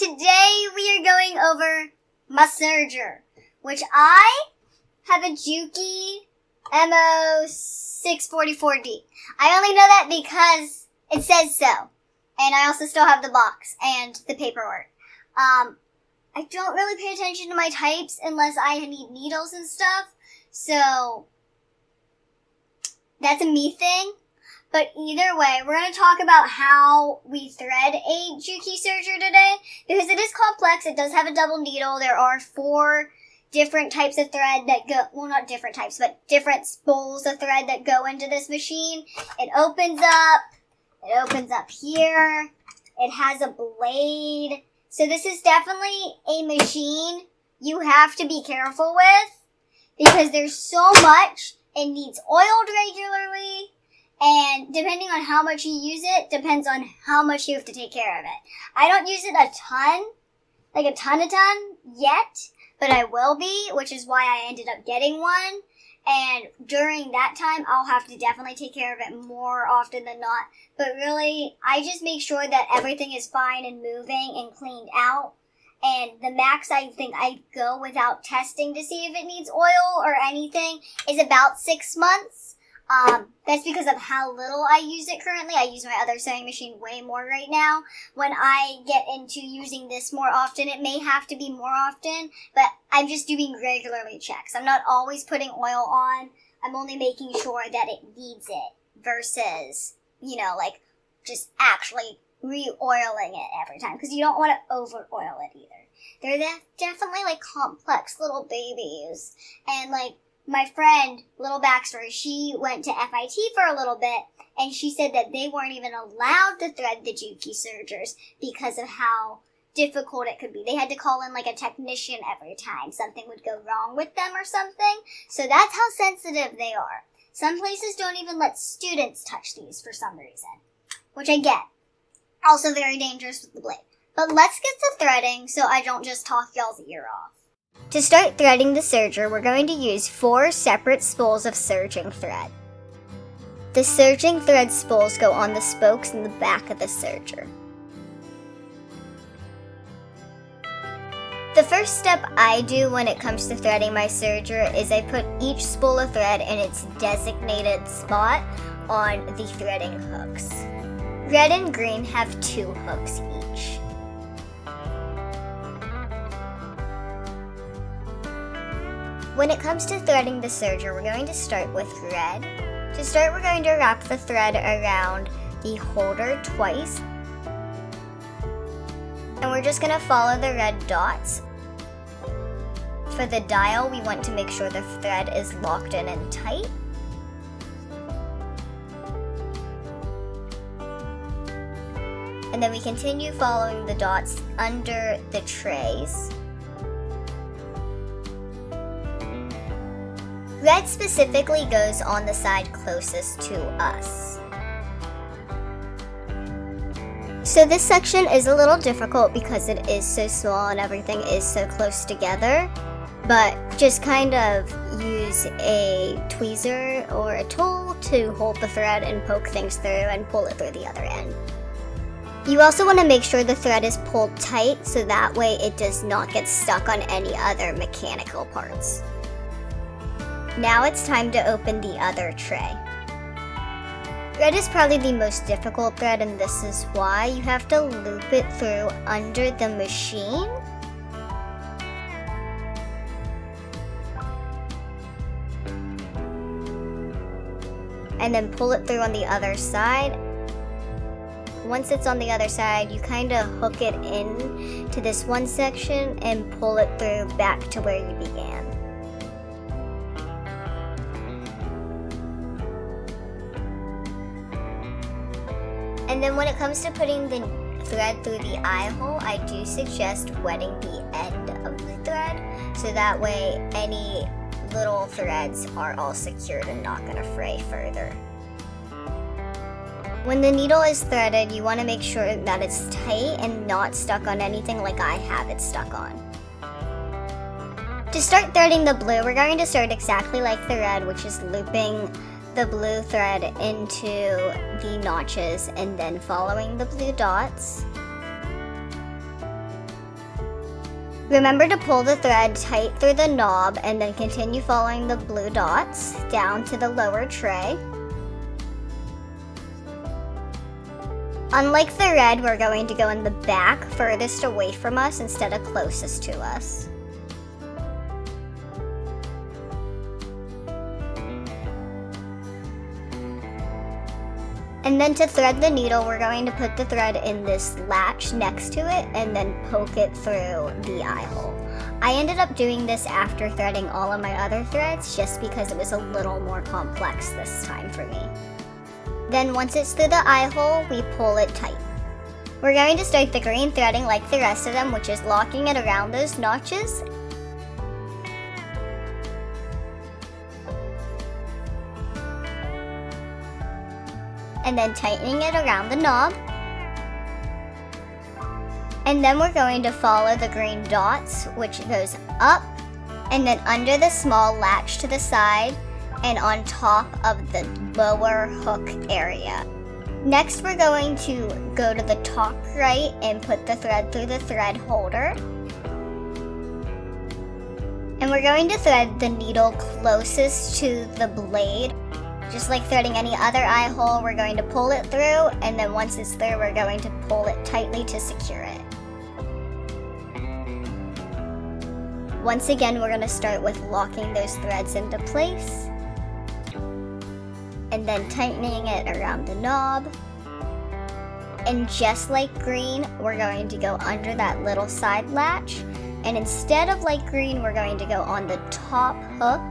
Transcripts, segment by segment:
today we are going over my serger, which I have a Juki MO644D. I only know that because it says so, and I also still have the box and the paperwork. I don't really pay attention to my types unless I need needles and stuff, so that's a me thing. But either way, we're going to talk about how we thread a Juki serger today, because it is complex. It does have a double needle. There are 4 different types of thread that go, well, not different types, but different spools of thread that go into this machine. It opens up here. It has a blade. So this is definitely a machine you have to be careful with, because there's so much. It needs oiled regularly. And depending on how much you use it, depends on how much you have to take care of it. I don't use it a ton yet, but I will be, which is why I ended up getting one. And during that time, I'll have to definitely take care of it more often than not. But really, I just make sure that everything is fine and moving and cleaned out. And the max I think I go without testing to see if it needs oil or anything is about 6 months. That's because of how little I use it currently. I use my other sewing machine way more right now. When I get into using this more often, it may have to be more often, but I'm just doing regularly checks. I'm not always putting oil on. I'm only making sure that it needs it versus, just actually re-oiling it every time, because you don't want to over-oil it either. They're definitely, complex little babies, and, my friend, little backstory, she went to FIT for a little bit, and she said that they weren't even allowed to thread the Juki sergers because of how difficult it could be. They had to call in a technician every time something would go wrong with them or something. So that's how sensitive they are. Some places don't even let students touch these for some reason, which I get. Also very dangerous with the blade. But let's get to threading so I don't just talk y'all's ear off. To start threading the serger, we're going to use 4 separate spools of serging thread. The serging thread spools go on the spokes in the back of the serger. The first step I do when it comes to threading my serger is I put each spool of thread in its designated spot on the threading hooks. Red and green have 2 hooks each. When it comes to threading the serger, we're going to start with red. To start, we're going to wrap the thread around the holder twice. And we're just going to follow the red dots. For the dial, we want to make sure the thread is locked in and tight. And then we continue following the dots under the trays. Red specifically goes on the side closest to us. So this section is a little difficult because it is so small and everything is so close together, but just kind of use a tweezer or a tool to hold the thread and poke things through and pull it through the other end. You also want to make sure the thread is pulled tight so that way it does not get stuck on any other mechanical parts. Now it's time to open the other tray. Red is probably the most difficult thread, and this is why you have to loop it through under the machine. And then pull it through on the other side. Once it's on the other side, you kind of hook it in to this one section and pull it through back to where you began. And then when it comes to putting the thread through the eye hole, I do suggest wetting the end of the thread so that way any little threads are all secured and not going to fray further. When the needle is threaded, you want to make sure that it's tight and not stuck on anything like I have it stuck on. To start threading the blue, we're going to start exactly like the red, which is looping the blue thread into the notches and then following the blue dots. Remember to pull the thread tight through the knob and then continue following the blue dots down to the lower tray. Unlike the red, we're going to go in the back, furthest away from us instead of closest to us. And then to thread the needle, we're going to put the thread in this latch next to it and then poke it through the eye hole. I ended up doing this after threading all of my other threads just because it was a little more complex this time for me. Then once it's through the eye hole, we pull it tight. We're going to start the green threading like the rest of them, which is locking it around those notches. And then tightening it around the knob. And then we're going to follow the green dots, which goes up and then under the small latch to the side and on top of the lower hook area. Next, we're going to go to the top right and put the thread through the thread holder. And we're going to thread the needle closest to the blade. Just like threading any other eye hole, we're going to pull it through, and then once it's through, we're going to pull it tightly to secure it. Once again, we're going to start with locking those threads into place, and then tightening it around the knob. And just like green, we're going to go under that little side latch, and instead of like green, we're going to go on the top hook.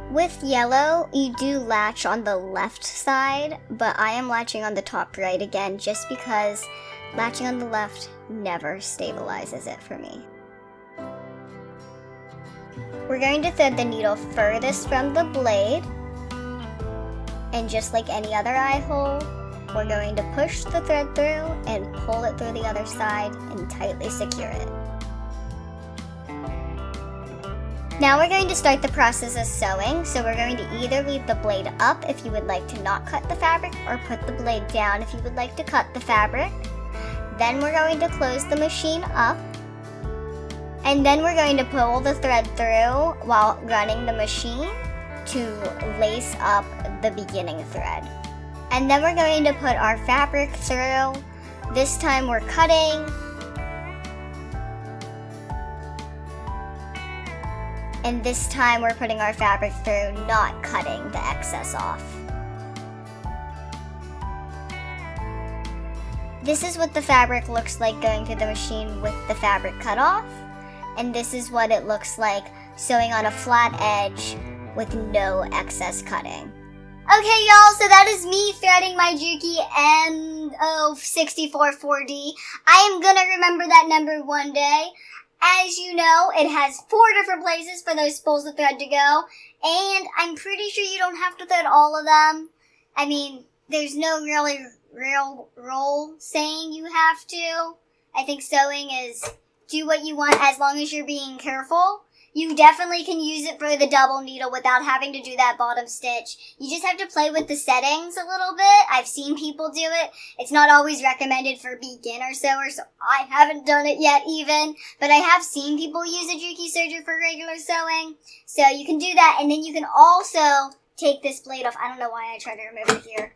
With yellow, you do latch on the left side, but I am latching on the top right again just because latching on the left never stabilizes it for me. We're going to thread the needle furthest from the blade, and just like any other eye hole, we're going to push the thread through and pull it through the other side and tightly secure it. Now we're going to start the process of sewing, so we're going to either leave the blade up if you would like to not cut the fabric, or put the blade down if you would like to cut the fabric. Then we're going to close the machine up, and then we're going to pull the thread through while running the machine to lace up the beginning thread. And then we're going to put our fabric through. This time we're cutting, and this time we're putting our fabric through, not cutting the excess off. This is what the fabric looks like going through the machine with the fabric cut off, and this is what it looks like sewing on a flat edge with no excess cutting. Okay, y'all, so that is me threading my Juki M64 4D. I am gonna remember that number one day. As you know, it has 4 different places for those spools of thread to go, and I'm pretty sure you don't have to thread all of them. I mean, there's no really real rule saying you have to. I think sewing is do what you want as long as you're being careful. You definitely can use it for the double needle without having to do that bottom stitch. You just have to play with the settings a little bit. I've seen people do it. It's not always recommended for beginner sewers, so I haven't done it yet even. But I have seen people use a Juki serger for regular sewing. So you can do that, and then you can also take this blade off. I don't know why I tried to remove it here.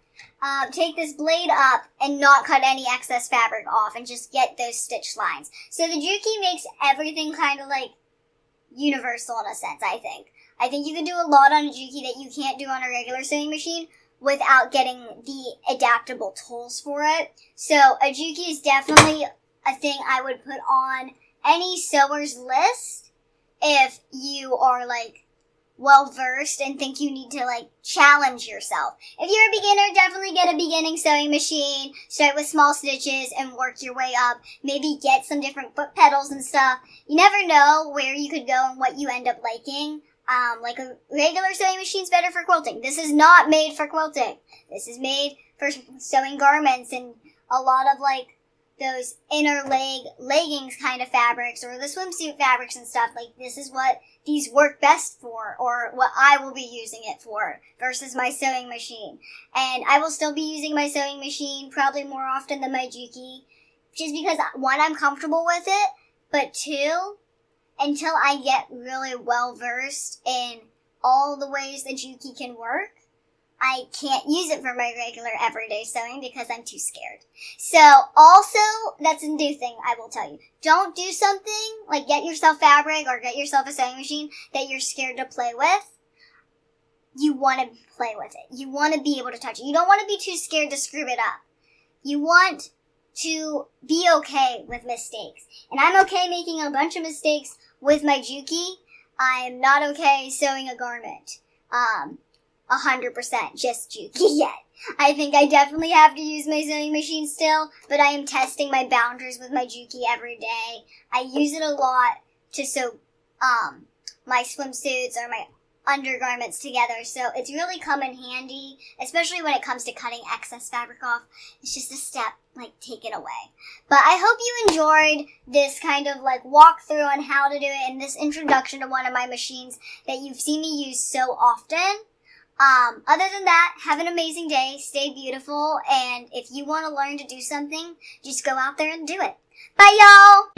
Take this blade up and not cut any excess fabric off and just get those stitch lines. So the Juki makes everything kind of like universal in a sense, I think. I think you can do a lot on a Juki that you can't do on a regular sewing machine without getting the adaptable tools for it. So a Juki is definitely a thing I would put on any sewer's list if you are like well versed and think you need to like challenge yourself. If you're a beginner, definitely get a beginning sewing machine. Start with small stitches and work your way up. Maybe get some different foot pedals and stuff. You never know where you could go and what you end up liking. Like a regular sewing machine's better for quilting. This is not made for quilting. This is made for sewing garments and a lot of like those inner leg leggings kind of fabrics or the swimsuit fabrics and stuff. Like this is what these work best for, or what I will be using it for versus my sewing machine. And I will still be using my sewing machine probably more often than my Juki, just because one, I'm comfortable with it, but two, until I get really well versed in all the ways that Juki can work, I can't use it for my regular everyday sewing because I'm too scared. So also, that's a new thing I will tell you. Don't do something like get yourself fabric or get yourself a sewing machine that you're scared to play with. You want to play with it. You want to be able to touch it. You don't want to be too scared to screw it up. You want to be okay with mistakes. And I'm okay making a bunch of mistakes with my Juki. I am not okay sewing a garment. 100% just Juki yet. I think I definitely have to use my sewing machine still, but I am testing my boundaries with my Juki every day. I use it a lot to sew my swimsuits or my undergarments together, so it's really come in handy, especially when it comes to cutting excess fabric off. It's just a step, like, taken away. But I hope you enjoyed this kind of, like, walkthrough on how to do it and this introduction to one of my machines that you've seen me use so often. Other than that, have an amazing day, stay beautiful, and if you want to learn to do something, just go out there and do it. Bye, y'all!